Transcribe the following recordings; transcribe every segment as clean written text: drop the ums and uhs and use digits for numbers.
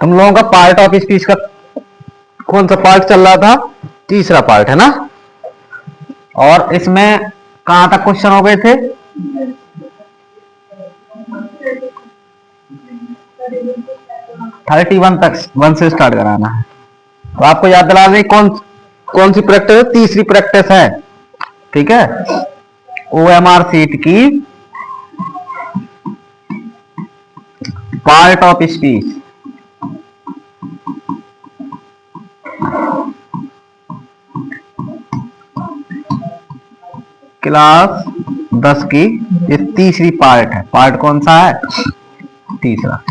तुम लोगों का पार्ट ऑफ स्पीच का कौन सा पार्ट चल रहा था? तीसरा पार्ट है ना। और इसमें कहां तक क्वेश्चन हो गए थे? 31 तक, 1 से स्टार्ट कराना है। तो आपको याद दिला दें कौन कौन सी प्रैक्टिस है? तीसरी प्रैक्टिस है, ठीक है। OMR सीट की पार्ट ऑफ स्पीच क्लास 10 की ये तीसरी पार्ट है। पार्ट कौन सा है? तीसरा।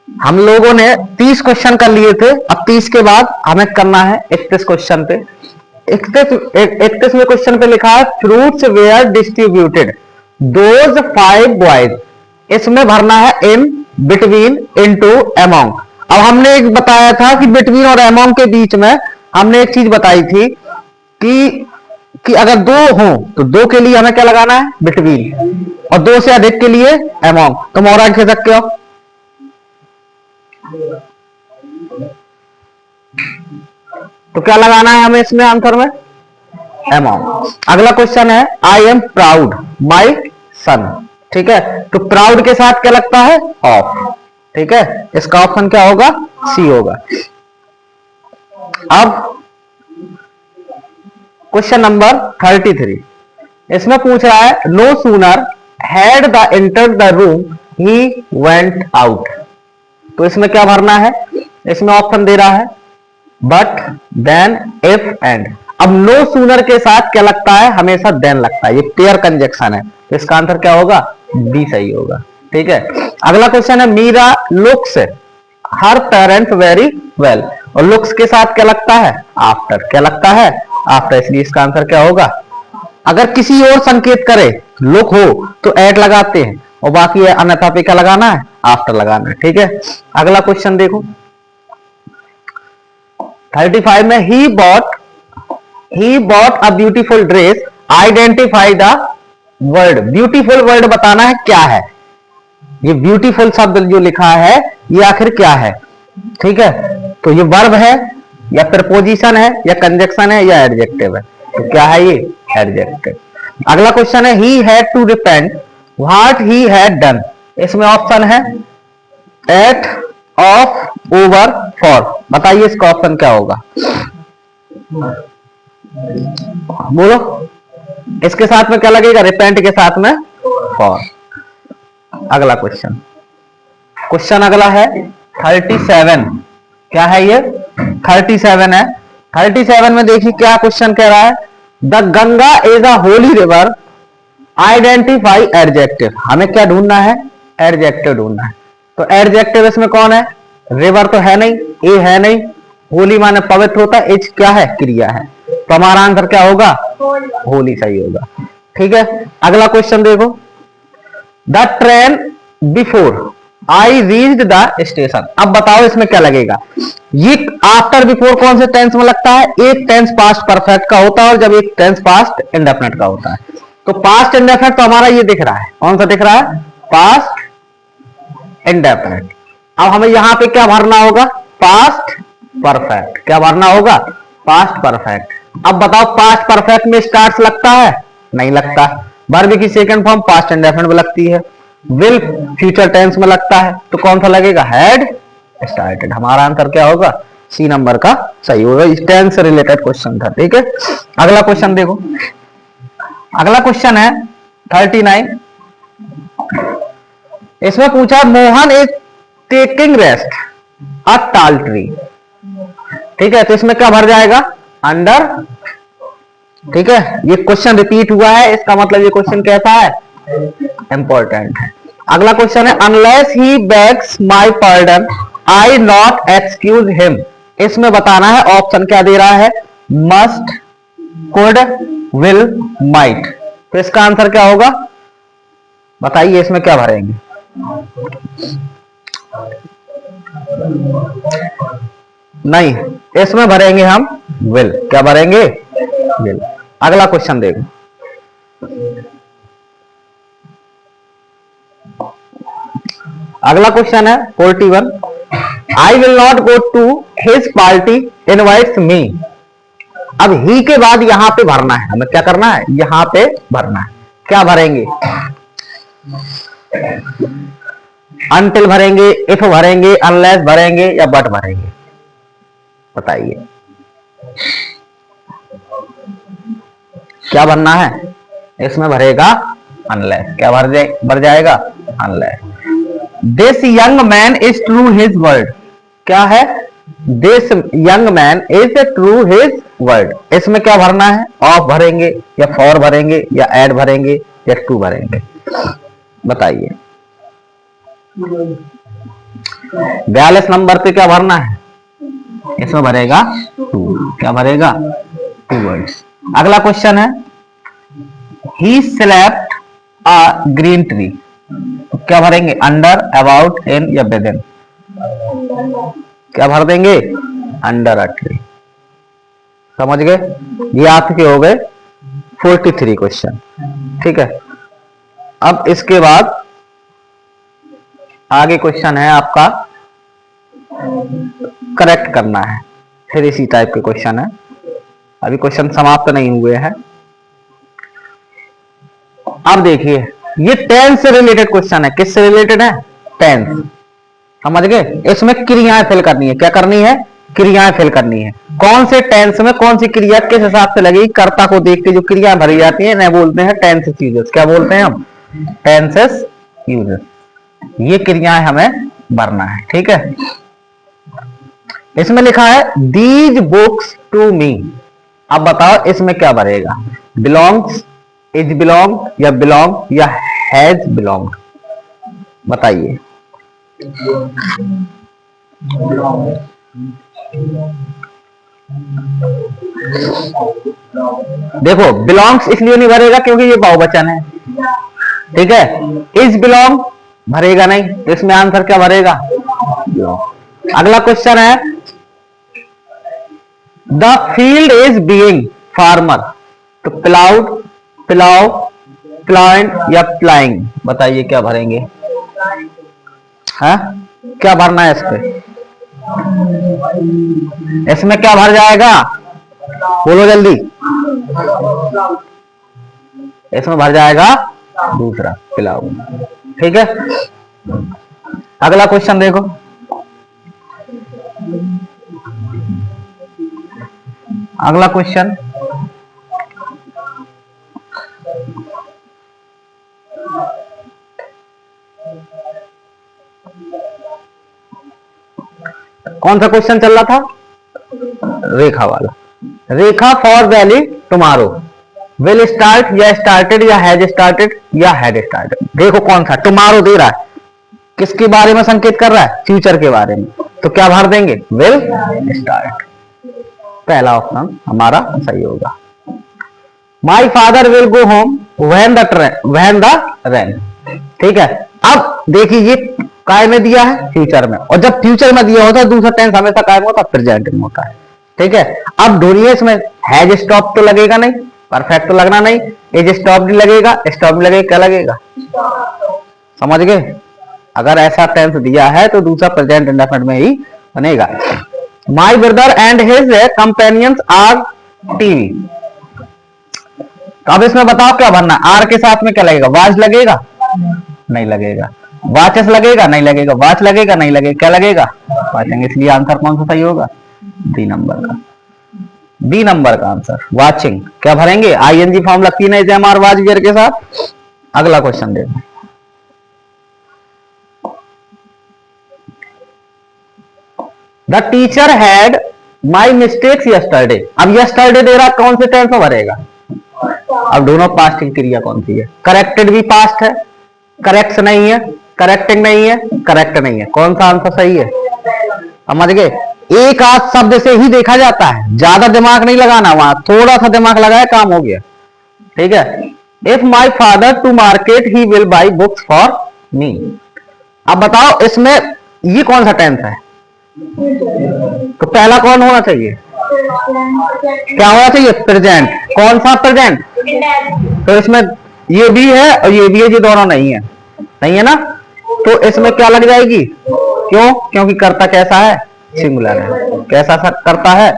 हम लोगों ने 30 क्वेश्चन कर लिए थे। अब 30 के बाद हमें करना है 31 क्वेश्चन पे। 31 में क्वेश्चन पे लिखा है fruits were distributed those 5 boys. इसमें भरना है इन, बिटवीन, इनटू, अमोंग। अब हमने एक बताया था कि बिटवीन और अमोंग के बीच में हमने एक चीज बताई थी कि अगर दो हो तो दो के लिए हमें क्या लगाना है? बिटवीन। और दो से अधिक के लिए अमोंग। तुम और आगे खेल सकते हो। तो क्या लगाना है हमें इसमें आंसर में? अमोंग। अगला क्वेश्चन है आई एम प्राउड माई सन। ठीक है, तो प्राउड के साथ क्या लगता है? ऑफ। ठीक है, इसका ऑप्शन क्या होगा? सी होगा। अब क्वेश्चन नंबर 33, इसमें पूछ रहा है no sooner had the enter the room he went out. तो इसमें क्या भरना है? इसमें ऑप्शन दे रहा है बट, देन, इफ, एंड। अब नो सूनर के साथ क्या लगता है? हमेशा देन लगता है। ये पेयर कंजक्शन है, तो इसका आंसर क्या होगा? बी सही होगा। ठीक है, अगला क्वेश्चन है मीरा लुक्स हर पेरेंट्स वेरी वेल। और लुक्स के साथ क्या लगता है? आफ्टर। क्या लगता है? आफ्टर, इसलिए इसका आंसर क्या होगा? अगर किसी और संकेत करे लुक हो तो एट लगाते हैं, और बाकी अन्यथा पे क्या लगाना है? आफ्टर लगाना है। ठीक है, अगला क्वेश्चन देखो 35 में he bought a beautiful dress, identify the word. Beautiful word बताना है क्या है। ये ब्यूटीफुल शब्द जो लिखा है ये आखिर क्या है? ठीक है, तो ये वर्ब है या प्रपोजिशन है या कंजक्शन है या एडजेक्टिव है? तो क्या है ये? एडजेक्टिव। अगला क्वेश्चन है he had to repent what he had done. इसमें ऑप्शन है एट, ऑफ, ओवर, फॉर। बताइए इसका ऑप्शन क्या होगा? बोलो, इसके साथ में क्या लगेगा? रिपेंट के साथ में फॉर। अगला क्वेश्चन अगला है 37। क्या है ये? 37 है। 37 में देखिए क्या क्वेश्चन कह रहा है the Ganga is a Holi river, identify adjective. हमें क्या ढूंढना है? एडजेक्टिव ढूंढना है। तो एडजेक्टिव इसमें कौन है? रिवर तो है नहीं, ए है नहीं, होली माने पवित्र होता है, एज क्या है? क्रिया है। तो हमारा आंसर क्या होगा? होली सही होगा। ठीक है, अगला क्वेश्चन देखो the train before I reached the station. अब बताओ इसमें क्या लगेगा? ये आफ्टर बिफोर कौन से टेंस में लगता है? एक टेंस पास्ट परफेक्ट का होता है और जब एक टेंस पास्ट इंडेफिनिट का होता है। तो पास्ट इंडेफिनिट तो हमारा ये दिख रहा है, कौन सा दिख रहा है? Past indefinite. अब हमें यहां पे क्या भरना होगा? Past perfect. क्या भरना होगा? Past perfect. अब बताओ पास्ट परफेक्ट में स्टार्ट लगता है? नहीं लगता। वर्ब की सेकंड फॉर्म पास्ट इंडेफिनिट में लगती है। विल फ्यूचर टेंस में लगता है, तो कौन सा लगेगा? Had started. हमारा आंसर क्या होगा? सी नंबर का सही होगा। इस टेंस से रिलेटेड क्वेश्चन था। ठीक है, अगला क्वेश्चन देखो। अगला क्वेश्चन है 39। इसमें पूछा मोहन इज टेकिंग रेस्ट अ टाल ट्री। ठीक है, तो इसमें क्या भर जाएगा? अंडर। ठीक है, ये क्वेश्चन रिपीट हुआ है, इसका मतलब ये क्वेश्चन कैसा है? इंपॉर्टेंट है। अगला क्वेश्चन है unless he bags my pardon I not excuse him. इसमें बताना है ऑप्शन क्या दे रहा है? Must, could, will, might. तो इसका आंसर क्या होगा? बताइए इसमें क्या भरेंगे? नहीं, इसमें भरेंगे हम विल। क्या भरेंगे? विल। अगला क्वेश्चन देखो अगला क्वेश्चन है 41। I will not go to his party invites me. अब ही के बाद यहां पे भरना है, हमें क्या करना है, यहां पे भरना है। क्या भरेंगे, अनटिल भरेंगे, इफ भरेंगे, अनलेस भरेंगे या बट भरेंगे, बताइए क्या भरना है। इसमें भरेगा अनलेस। क्या भर जाएगा, unless. This young man is true his word. क्या है, this young man is true his word. इसमें क्या भरना है, ऑफ भरेंगे या फॉर भरेंगे या एड भरेंगे या टू भरेंगे, बताइए। 42 नंबर पे क्या भरना है, इसमें भरेगा टू। क्या भरेगा, टू वर्ड्स। अगला क्वेश्चन है, he slept a green tree. तो क्या भरेंगे, अंडर, अबाउट, इन या विद इन। क्या भर देंगे, अंडर अ ट्री। समझ गए, ये आपके हो गए 43 क्वेश्चन। ठीक है, अब इसके बाद आगे क्वेश्चन है आपका करेक्ट करना है। फिर इसी टाइप के क्वेश्चन है, अभी क्वेश्चन समाप्त नहीं हुए हैं। अब देखिए, ये टेंस से रिलेटेड क्वेश्चन है। किससे रिलेटेड है, टेंस। समझ गए, इसमें क्रियाएं फिल करनी है। क्या करनी है, क्रियाएं फिल करनी है। कौन से टेंस में कौन सी क्रिया किस हिसाब से लगेगी, कर्ता को देख के जो क्रिया भरी जाती है इन्हें बोलते हैं टेंसेस यूजेस। क्या बोलते हैं हम, टेंसेस यूजेस। ये क्रियाएं हमें भरना है। ठीक है, इसमें लिखा है दीज बुक्स टू मी। अब बताओ इसमें क्या भरेगा, बिलोंग्स, इज बिलोंग या बिलोंग या हैज बिलोंग, बताइए। देखो, बिलोंग्स इसलिए नहीं भरेगा क्योंकि ये बहुवचन है। ठीक है, इज बिलोंग भरेगा नहीं, तो इसमें आंसर क्या भरेगा, बिलोंग। अगला क्वेश्चन है, the field is being farmer. तो प्लाउड, प्लाउ, प्लांट या प्लाइंग, बताइए क्या भरेंगे। है, क्या भरना है इस पे, इसमें क्या भर जाएगा, बोलो जल्दी। इसमें भर जाएगा दूसरा, प्लाउ। ठीक है, अगला क्वेश्चन देखो, अगला क्वेश्चन, कौन सा क्वेश्चन चल रहा था, रेखा वाला। Rekha for valley tomorrow will start या स्टार्टेड या हैज स्टार्टेड या हैड स्टार्टेड। देखो कौन सा, टुमारो दे रहा है, किसके बारे में संकेत कर रहा है, फ्यूचर के बारे में। तो क्या भर देंगे, विल स्टार्ट। पहला ऑप्शन हमारा सही होगा। My father will go home when the rain. ठीक है, अब देखिए ये काय में दिया है, फ्यूचर में, और जब फ्यूचर में दिया होता है दूसरा टेंस हमेशा काय में होता है, प्रेजेंट में होता है। ठीक है, अब ढूंढिए इसमें हैज स्टॉप तो लगेगा नहीं, परफेक्ट तो लगना नहीं, इज स्टॉप नहीं लगेगा, स्टॉप नहीं लगेगा, क्या लगेगा, समझ गए। अगर ऐसा टेंस दिया है तो दूसरा प्रेजेंट इंडेफिनिट में ही बनेगा। My brother and his companions are TV. तो अब इसमें बताओ क्या भरना, आर के साथ में क्या लगेगा, वाच लगेगा, नहीं लगेगा, वाचस लगेगा, नहीं लगेगा, वाच लगेगा, नहीं लगेगा, क्या लगेगा, वाचेंगे। इसलिए आंसर कौन सा सही होगा, बी नंबर का। बी नंबर का आंसर वाचिंग। क्या भरेंगे, आईएनजी फॉर्म लगती है ना इसे हमारे वाच वियर के साथ। अगला क्वेश्चन देखो, the teacher had my mistakes yesterday. अब यस्टरडे दे रहा, कौन से टेंस में भरेगा, अब दोनों पास्ट की क्रिया कौन सी है, करेक्टेड भी पास्ट है, करेक्ट नहीं है, करेक्टिंग नहीं है, करेक्ट नहीं है, कौन सा आंसर सही है, समझ गए। एक आध शब्द से ही देखा जाता है, ज्यादा दिमाग नहीं लगाना, वहां थोड़ा सा दिमाग लगाया काम हो गया। ठीक है, if my father to market he will buy books for me. अब बताओ इसमें ये कौन सा टेंस है, तो पहला कौन होना चाहिए, क्या होना चाहिए, प्रेजेंट। कौन सा प्रेजेंट, तो इसमें ये भी है और ये भी है, ये दोनों नहीं है, नहीं है ना। तो इसमें क्या लग जाएगी, क्यों, क्योंकि कर्ता कैसा है, सिंगुलर है। कैसा करता है,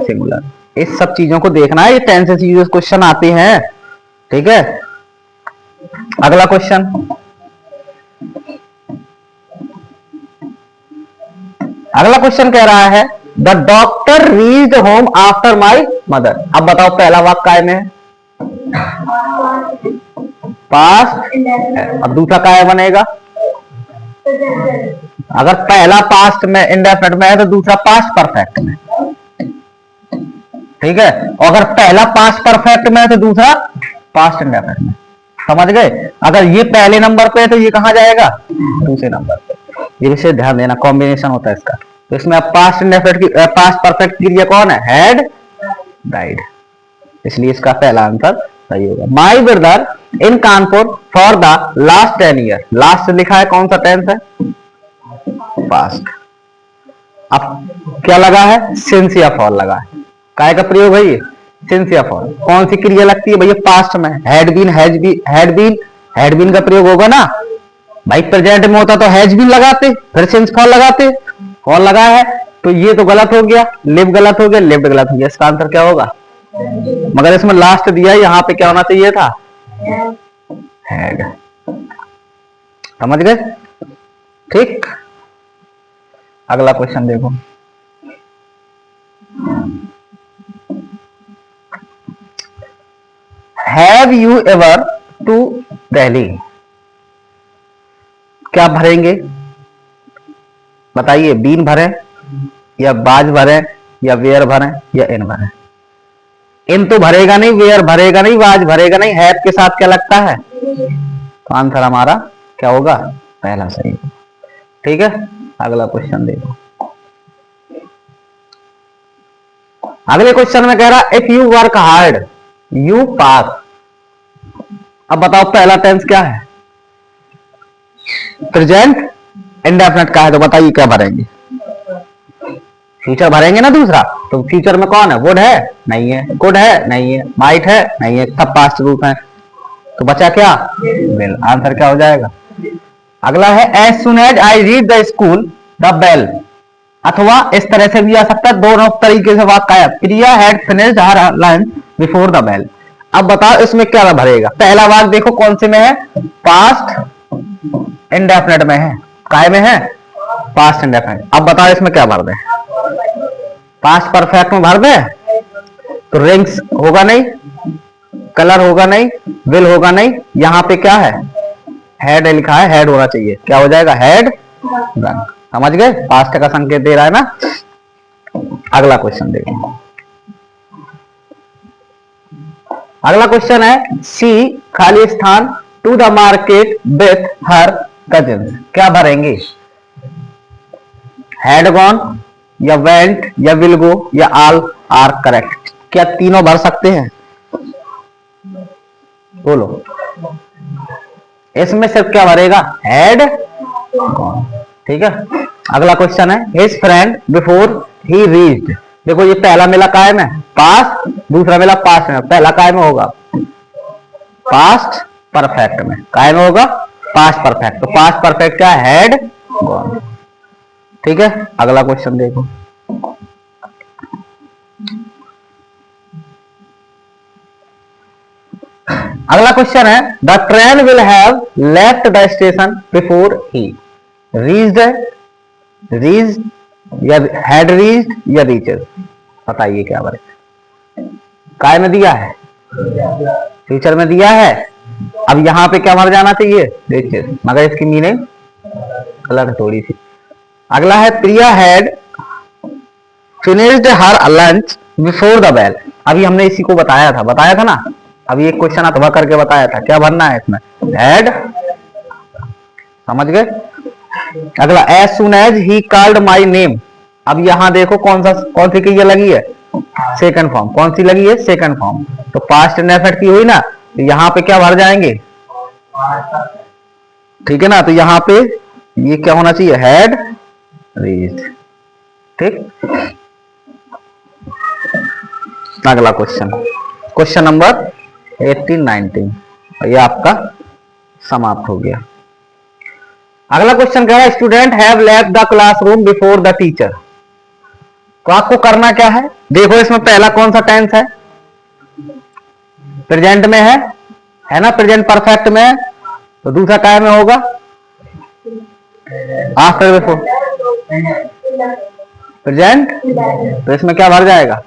सिंगुलर। इस सब चीजों को देखना है, ये टेंसेस यूजेस क्वेश्चन आते हैं, ठीक है। अगला क्वेश्चन, अगला क्वेश्चन कह रहा है the doctor reached home after my mother. अब बताओ पहला वाक्य काय में है, पास्ट, अब दूसरा काय बनेगा, अगर पहला पास्ट में इंडेफिनिट में है तो दूसरा पास्ट परफेक्ट में, ठीक है। और अगर पहला पास्ट परफेक्ट में है तो दूसरा पास्ट इंडेफिनिट में, समझ गए। अगर ये पहले नंबर पे है तो ये कहां जाएगा, दूसरे नंबर पे। ये विषय ध्यान देना, कॉम्बिनेशन होता है इसका। तो इसमें अब पास्ट इंडेफिनिट की पास्ट परफेक्ट क्रिया कौन है, हैड डाइड, इसलिए इसका पहला आंसर सही होगा। My brother in Kanpur for the last 10 year, last लिखा है, कौन सा टेंस है, पास्ट। अब क्या लगा है, सिंस या फॉर लगा है, काय का प्रयोग है ये, सिंस या फॉर। कौन सी क्रिया लगती है भैया, पास्ट में, हैड बीन, हैड बीन का प्रयोग होगा ना भाई। प्रेजेंट में होता तो हैज बीन लगाते, फिर सिंस फॉर लगाते, फॉर लगा है तो ये तो गलत हो गया, लिव गलत हो गया, लिव्ड गलत हो गया। इसका आंसर क्या होगा, मगर इसमें लास्ट दिया है, यहां पे क्या होना चाहिए था, हैड। समझ गए, ठीक। अगला क्वेश्चन देखो, have you ever to Delhi, क्या भरेंगे बताइए, बीन भरे या बाज भरे या वेयर भरे या इन भरे। इन तो भरेगा नहीं, वेयर भरेगा नहीं, वाज भरेगा नहीं, हैव के साथ क्या लगता है, तो आंसर हमारा क्या होगा, पहला सही, ठीक है। अगला क्वेश्चन देखो, अगले क्वेश्चन में कह रहा if you work hard you pass. अब बताओ पहला टेंस क्या है, प्रेजेंट इंडेफिनिट का है, तो बताइए क्या भरेंगे, फ्यूचर भरेंगे ना दूसरा। तो फ्यूचर में कौन है, वुड है, नहीं है, कुड है, नहीं है, माइट है, नहीं है, सब पास्ट रूप है, तो बचा क्या, विल। आंसर क्या हो जाएगा। अगला है as soon as I read the school the bell, अथवा इस तरह से भी आ सकता है, दोनों तरीके से वाक्य है, Priya had finished her lunch before the bell. अब बताओ इसमें क्या भरेगा, पहला वाक्य देखो कौन से में है, पास्ट इंडेफिनिट में है, काय में है, पास्ट इंडेफिनिट। अब बताओ इसमें क्या भर दे, पास्ट परफेक्ट में भर दे तो रिंग्स होगा नहीं, कलर होगा नहीं, विल होगा नहीं, यहां पे क्या है, हैड लिखा है, हैड होना चाहिए, क्या हो जाएगा, हैड डन। समझ गए, पास्ट का संकेत दे रहा है ना। अगला क्वेश्चन देखो, अगला क्वेश्चन है सी खाली स्थान to the market with her cousins, क्या भरेंगे, हैड गॉन या वेंट या विल गो या ऑल आर करेक्ट, क्या तीनों भर सकते हैं, बोलो। इसमें सिर्फ क्या भरेगा, हैड गॉन, ठीक है। अगला क्वेश्चन है his friend before he reached, देखो ये पहला मिला काय में, पास्ट, दूसरा मिला पास्ट में, पहला काय में होगा, पास्ट परफेक्ट में, काय में होगा, पास्ट परफेक्ट, तो पास्ट परफेक्ट क्या है, हैड गॉन, ठीक है। अगला क्वेश्चन देखो, अगला क्वेश्चन है the train will have left the station before he reached, reached या हैड रीच्ड या रीचेस, बताइए क्या बने, काय में दिया है, फ्यूचर में दिया है, अब यहां पे क्या भर जाना चाहिए, रीचेस, मगर इसकी मीनिंग अलग थोड़ी सी। अगला है Priya had finished her lunch before the bell, अभी हमने इसी को बताया था ना, अभी एक क्वेश्चन अथवा करके बताया था, क्या भरना है इसमें, हैड, समझ गए। अगला as soon as he called my name, अब यहां देखो कौन सी क्रिया लगी है, सेकंड फॉर्म, कौन सी लगी है, सेकंड फॉर्म, तो पास्ट इंडेफिनिट की हुई ना, तो यहां पे क्या भर जाएंगे, ठीक है ना, तो यहां पे ये क्या होना चाहिए, हैड रीच्ड, ठीक। अगला क्वेश्चन, क्वेश्चन नंबर 18, 19, ये आपका समाप्त हो गया। अगला क्वेश्चन क्या है, student have left the classroom before the teacher. तो आपको करना क्या है, देखो इसमें पहला कौन सा टेंस है, प्रेजेंट में है ना, प्रेजेंट परफेक्ट में है, तो दूसरा काय में होगा, आफ्टर बिफोर, प्रेजेंट, तो इसमें क्या भर जाएगा,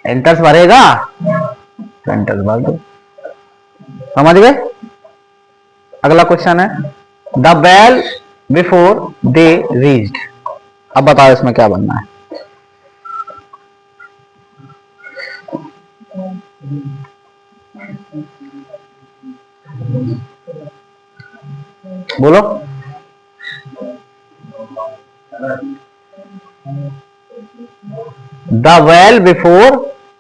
एंटर्स भरेगा, एंटर्स भर दो, समझ गए। अगला क्वेश्चन है the bell before they reached. अब बताओ इसमें क्या बनना है, बोलो। The well before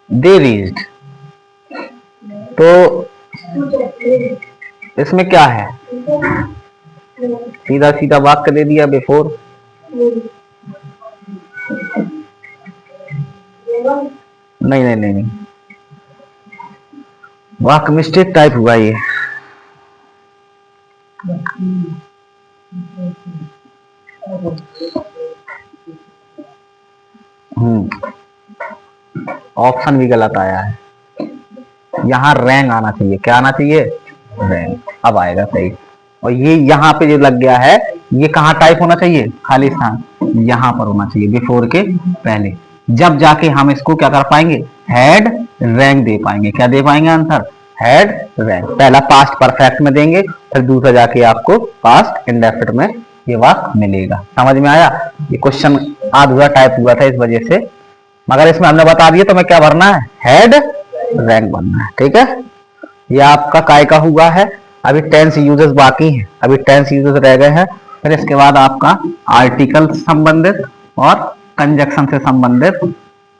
they reached, तो इसमें क्या है, सीधा सीधा वाक्य दे दिया बिफोर, नहीं नहीं नहीं नहीं, वाक्य मिस्टेक टाइप हुआ ये, ऑप्शन भी गलत आया है, यहां रैंक आना चाहिए, क्या आना चाहिए, रैंक, अब आएगा सही। और ये यहाँ पे जो लग गया है, ये कहाँ टाइप होना चाहिए, खाली स्थान यहाँ पर होना चाहिए, बिफोर के पहले, जब जाके हम इसको क्या कर पाएंगे, हेड रैंक दे पाएंगे, क्या दे पाएंगे आंसर, हेड रैंक। पहला पास्ट परफेक्ट में देंगे, फिर दूसरा जाके आपको पास्ट इंडेफिनिट में ये वाक्य मिलेगा। समझ में आया, ये क्वेश्चन आधा टाइप हुआ था इस वजह से, मगर इसमें हमने बता दिया तो मैं क्या भरना है, हेड रैंक बनना है, ठीक है। ये आपका काय का हुआ है, अभी टेंस यूजेस बाकी हैं, अभी टेंस यूजेस रह गए हैं, फिर इसके बाद आपका आर्टिकल से संबंधित और कंजक्शन से संबंधित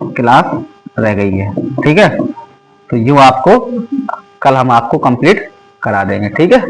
क्लास रह गई है, ठीक है। तो ये आपको कल हम आपको कंप्लीट करा देंगे, ठीक है।